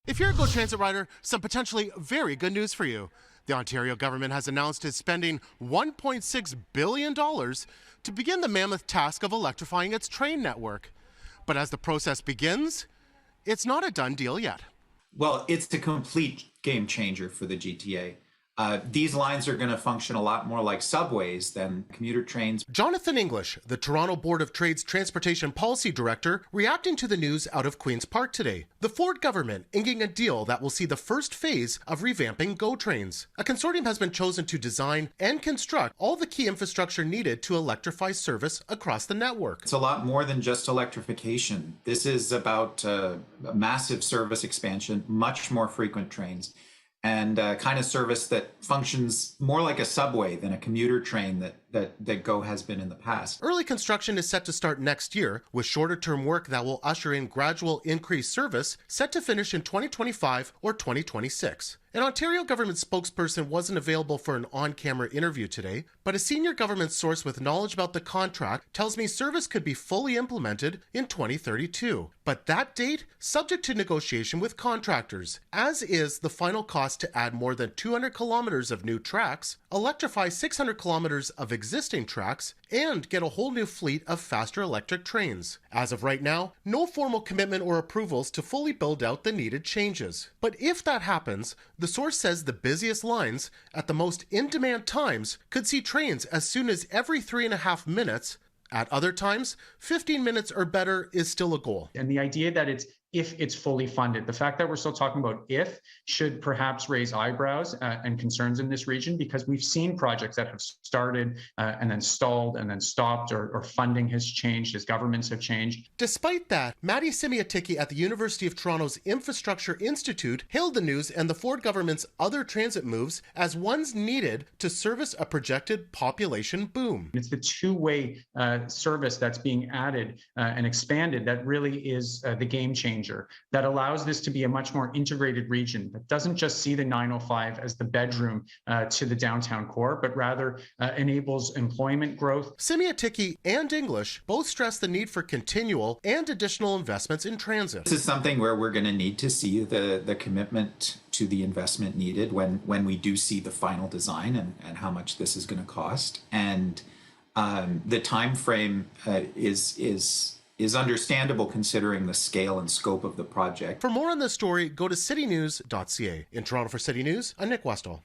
If you're a GO Transit rider, some potentially very good news for you. The Ontario government has announced it's spending $1.6 billion to begin the mammoth task of electrifying its train network. But as the process begins, it's not a done deal yet. Well, it's a complete game changer for the GTA. These lines are going to function a lot more like subways than commuter trains. Jonathan English, the Toronto Board of Trade's Transportation Policy Director, reacting to the news out of Queen's Park today. The Ford government inking a deal that will see the first phase of revamping GO trains. A consortium has been chosen to design and construct all the key infrastructure needed to electrify service across the network. It's a lot more than just electrification. This is about a massive service expansion, much more frequent trains, and kind of service that functions more like a subway than a commuter train that GO has been in the past. Early construction is set to start next year, with shorter-term work that will usher in gradual increased service set to finish in 2025 or 2026. An Ontario government spokesperson wasn't available for an on-camera interview today, but a senior government source with knowledge about the contract tells me service could be fully implemented in 2032. But that date, subject to negotiation with contractors, as is the final cost to add more than 200 kilometers of new tracks, electrify 600 kilometers of existing tracks, and get a whole new fleet of faster electric trains. As of right now, no formal commitment or approvals to fully build out the needed changes. But if that happens, the source says the busiest lines, at the most in-demand times, could see trains as soon as every 3.5 minutes. At other times, 15 minutes or better is still a goal. And the idea that it's if it's fully funded, the fact that we're still talking about if should perhaps raise eyebrows and concerns in this region, because we've seen projects that have started and then stalled and then stopped, or funding has changed as governments have changed. Despite that, Maddie Simiatycki at the University of Toronto's Infrastructure Institute hailed the news and the Ford government's other transit moves as ones needed to service a projected population boom. It's the two-way service that's being added and expanded that really is the game changer, that allows this to be a much more integrated region that doesn't just see the 905 as the bedroom to the downtown core, but rather enables employment growth. Simiatycki and English both stress the need for continual and additional investments in transit. This is something where we're going to need to see the commitment to the investment needed when we do see the final design and how much this is going to cost. And the time frame is understandable considering the scale and scope of the project. For more on this story, go to citynews.ca. In Toronto for City News, I'm Nick Westoll.